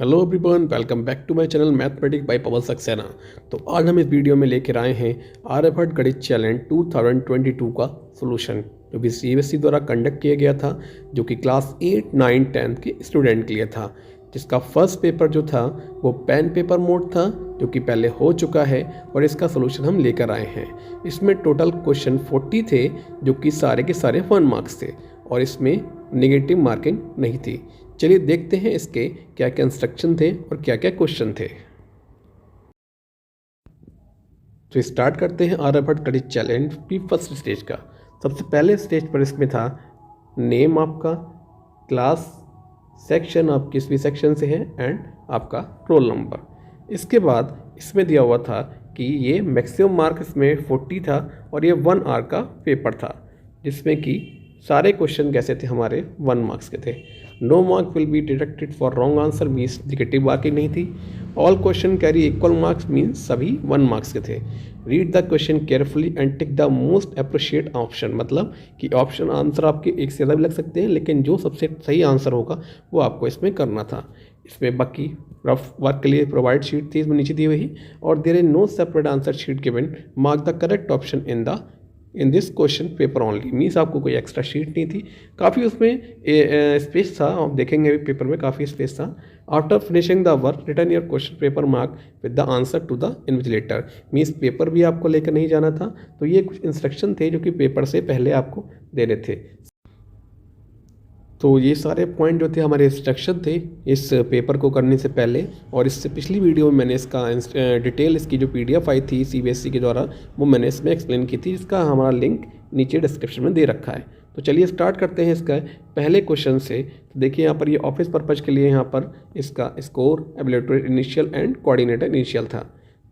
Hello everyone, welcome back to my channel mathematics by Pawan Saxena. तो आज हम इस वीडियो में लेकर आए हैं आर्यभट्ट गणित चैलेंज 2022 का सॉल्यूशन, जो कि सीबीएसई द्वारा कंडक्ट किया गया था, जो कि क्लास 8, 9, 10 के स्टूडेंट के लिए था। जिसका फर्स्ट पेपर जो था वो पेन पेपर मोड था, जो कि पहले हो चुका है, और इसका सॉल्यूशन हम लेकर आए हैं। इसमें टोटल क्वेश्चन 40 थे, जो कि सारे के सारे 1 मार्क्स थे, और इसमें नेगेटिव मार्किंग नहीं थी। चलिए देखते हैं इसके क्या क्या इंस्ट्रक्शन थे और क्या क्या क्वेश्चन थे। तो स्टार्ट करते हैं आर्यभट्ट गणित चैलेंज की फर्स्ट स्टेज का। सबसे पहले स्टेज पर इसमें था नेम आपका, क्लास, सेक्शन आप किस भी सेक्शन से हैं, एंड आपका रोल नंबर। इसके बाद इसमें दिया हुआ था कि ये मैक्सिमम मार्क इसमें 40 था और ये 1 आवर का पेपर था, जिसमें कि सारे क्वेश्चन कैसे थे, हमारे 1 मार्क्स के थे। No mark will be deducted for wrong answer means negative marking नहीं थी। All question carry equal marks means सभी 1 मार्क्स के थे। Read the question carefully and tick the most appropriate option, मतलब कि ऑप्शन आंसर आपके एक से ज़्यादा भी लग सकते हैं, लेकिन जो सबसे सही आंसर होगा वो आपको इसमें करना था। इसमें बाकी रफ वर्क के लिए प्रोवाइड शीट थी इसमें नीचे दी हुई, और there is no separate answer sheet given, mark the correct option in this question paper only. Means आपको कोई एक्स्ट्रा शीट नहीं थी, काफ़ी उसमें स्पेस था। आप देखेंगे अभी पेपर में काफ़ी स्पेस था। After finishing the work return your question paper mark with the answer to the invigilator. Means paper भी आपको लेकर नहीं जाना था। तो ये कुछ इंस्ट्रक्शन थे जो कि पेपर से पहले आपको देने थे। तो ये सारे पॉइंट जो थे हमारे इंस्ट्रक्शन थे इस पेपर को करने से पहले। और इससे पिछली वीडियो में मैंने इसका डिटेल, इसकी जो पीडीएफ आई थी सीबीएसई के द्वारा, वो मैंने इसमें एक्सप्लेन की थी, जिसका हमारा लिंक नीचे डिस्क्रिप्शन में दे रखा है। तो चलिए स्टार्ट करते हैं इसका पहले क्वेश्चन से। तो देखिए यहाँ पर ये ऑफिस पर्पज़ के लिए यहाँ पर इसका score, ability initial and coordinator initial था।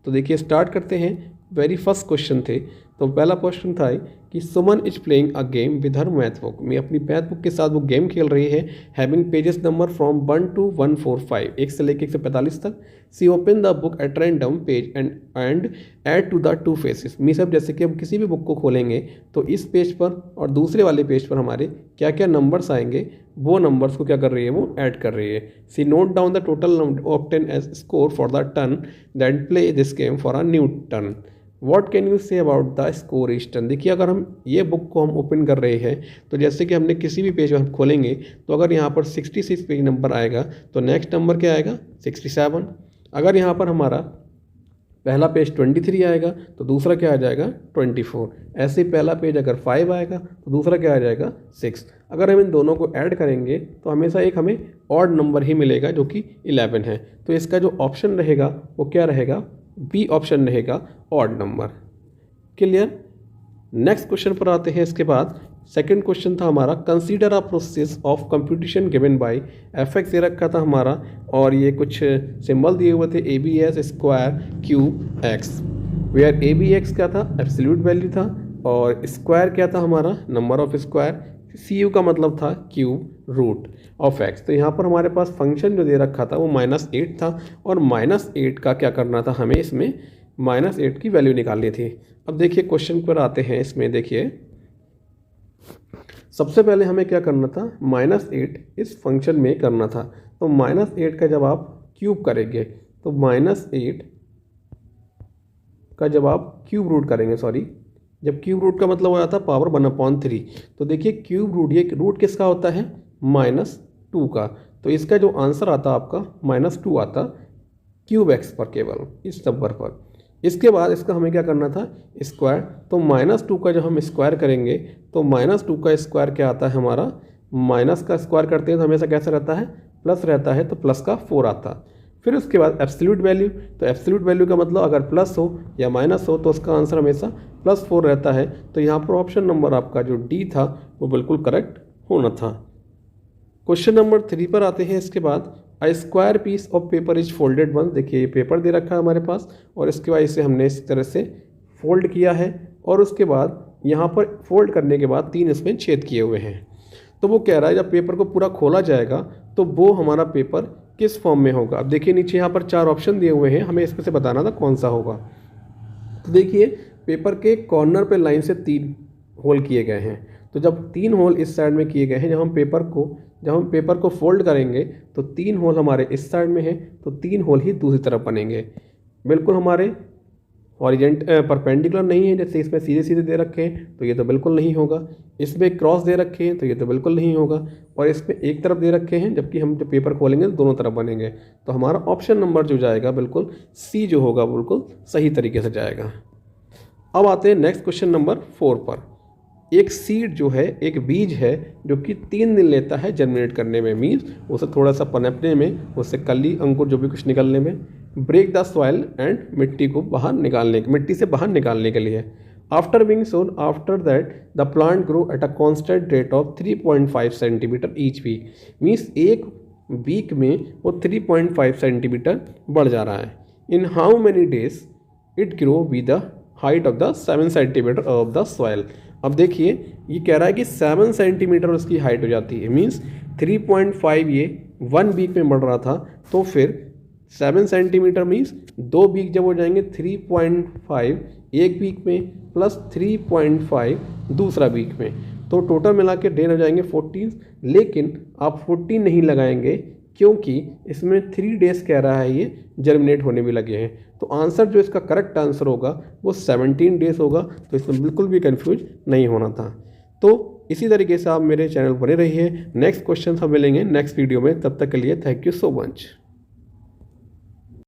तो देखिए स्टार्ट करते हैं। वेरी फर्स्ट क्वेश्चन थे। तो पहला क्वेश्चन था कि Suman is playing a game with her math book. में अपनी मैथ बुक के साथ वो गेम खेल रही है। Having pages number from 1 to 145, 1 से लेकर 145 तक। She open the book at random page and add to the 2 faces. Means अब जैसे कि हम किसी भी बुक को खोलेंगे तो इस पेज पर और दूसरे वाले पेज पर हमारे क्या क्या नंबर्स आएंगे, वो नंबर्स को क्या कर रही है, वो ऐड कर रही है। She note down the total obtain as score for the turn then play this game for a new turn. What can you say about the score each turn. देखिए अगर हम ये बुक को हम ओपन कर रहे हैं, तो जैसे कि हमने किसी भी पेज पर हम खोलेंगे, तो अगर यहाँ पर 66 पेज नंबर आएगा तो नेक्स्ट नंबर क्या आएगा, 67। अगर यहाँ पर हमारा पहला पेज 23 आएगा तो दूसरा क्या आ जाएगा, 24। ऐसे ही पहला पेज अगर 5 आएगा तो दूसरा क्या आ जाएगा, 6। अगर हम इन दोनों को ऐड करेंगे तो हमेशा एक हमें ऑड नंबर ही मिलेगा, जो कि 11 है। तो इसका जो ऑप्शन रहेगा वो क्या रहेगा, बी ऑप्शन रहेगा, odd number. Clear. Next question पर आते हैं। इसके बाद सेकंड क्वेश्चन था हमारा, consider a process of computation given by F दे रखा था हमारा, और ये कुछ सिंबल दिए हुए थे, A B S square cube X, where A B X क्या था, एब्सोल्यूट वैल्यू था, और स्क्वायर क्या था हमारा, number of square, C U का मतलब था क्यूब रूट ऑफ एक्स। तो यहाँ पर हमारे पास फंक्शन जो दे रखा था वो -8 था, और -8 का क्या करना था, हमें इसमें -8 की वैल्यू निकालनी थी। अब देखिए क्वेश्चन पर आते हैं। इसमें देखिए सबसे पहले हमें क्या करना था, -8 इस फंक्शन में करना था। तो -8 का जब आप क्यूब करेंगे, तो -8 का जब आप क्यूब रूट करेंगे, सॉरी, जब क्यूब रूट का मतलब हो जाता है पावर 1/3। तो देखिए क्यूब रूट, ये रूट किसका होता है, -2 का। तो इसका जो आंसर आता आपका -2 आता क्यूब एक्स पर, केवल इस नंबर पर। इसके बाद इसका हमें क्या करना था, स्क्वायर। तो -2 का जब हम स्क्वायर करेंगे तो -2 का स्क्वायर क्या आता है हमारा, माइनस का स्क्वायर करते हैं तो हमेशा कैसा रहता है, प्लस रहता है, तो प्लस का 4 आता। फिर उसके बाद एब्सोल्यूट वैल्यू। तो एब्सोल्यूट वैल्यू का मतलब अगर प्लस हो या माइनस हो तो उसका आंसर हमेशा +4 रहता है। तो यहाँ पर ऑप्शन नंबर आपका जो डी था वो बिल्कुल करेक्ट होना था। क्वेश्चन नंबर 3 पर आते हैं। इसके बाद a square piece of paper is folded once. देखिए ये पेपर दे रखा है हमारे पास, और इसके बाद इसे हमने इस तरह से फोल्ड किया है, और उसके बाद यहाँ पर फोल्ड करने के बाद 3 इसमें छेद किए हुए हैं। तो वो कह रहा है जब पेपर को पूरा खोला जाएगा तो वो हमारा पेपर किस फॉर्म में होगा। अब देखिए नीचे यहाँ पर 4 ऑप्शन दिए हुए हैं, हमें इसमें से बताना था कौन सा होगा। तो देखिए पेपर के कॉर्नर पे लाइन से 3 होल किए गए हैं। तो जब 3 होल इस साइड में किए गए हैं, जब हम पेपर को फोल्ड करेंगे तो 3 होल हमारे इस साइड में है, तो 3 होल ही दूसरी तरफ बनेंगे। बिल्कुल हमारे परपेंडिकुलर नहीं है, जैसे इसमें सीधे सीधे दे रखे हैं तो ये तो बिल्कुल नहीं होगा, इसमें क्रॉस दे रखे हैं तो ये तो बिल्कुल नहीं होगा, और इसमें एक तरफ दे रखे हैं जबकि हम जब पेपर खोलेंगे तो दोनों तरफ बनेंगे। तो हमारा ऑप्शन नंबर जो जाएगा बिल्कुल सी जो होगा बिल्कुल सही तरीके से जाएगा। अब आते हैं नेक्स्ट क्वेश्चन नंबर 4 पर। एक सीड जो है, एक बीज है जो कि 3 दिन लेता है जर्मिनेट करने में, मीन्स उसे थोड़ा सा पनपने में, उससे कली अंकुर जो भी कुछ निकलने में। ब्रेक द सॉइल एंड मिट्टी से बाहर निकालने के लिए। After being sown, after that the plant grow at a constant rate of 3.5 centimetre each week, means एक वीक में वो 3.5 सेंटीमीटर बढ़ जा रहा है। In how many days it grow with the height of the 7 centimetre of the soil. अब देखिए ये कह रहा है कि 7 सेंटीमीटर उसकी हाइट हो जाती है, मीन्स 3.5 ये 1 वीक में बढ़ रहा था, तो फिर 7 सेंटीमीटर मीन्स 2 वीक जब हो जाएंगे 3.5 एक वीक में प्लस 3.5 दूसरा वीक में, तो टोटल मिला के डेज हो जाएंगे 14। लेकिन आप 14 नहीं लगाएंगे क्योंकि इसमें 3 डेज कह रहा है ये जर्मिनेट होने भी लगे हैं। तो आंसर जो इसका करेक्ट आंसर होगा वो 17 डेज होगा। तो इसमें बिल्कुल भी कंफ्यूज नहीं होना था। तो इसी तरीके से आप मेरे चैनल बने रहिए। नेक्स्ट क्वेश्चन हम मिलेंगे नेक्स्ट वीडियो में, तब तक के लिए थैंक यू सो मच।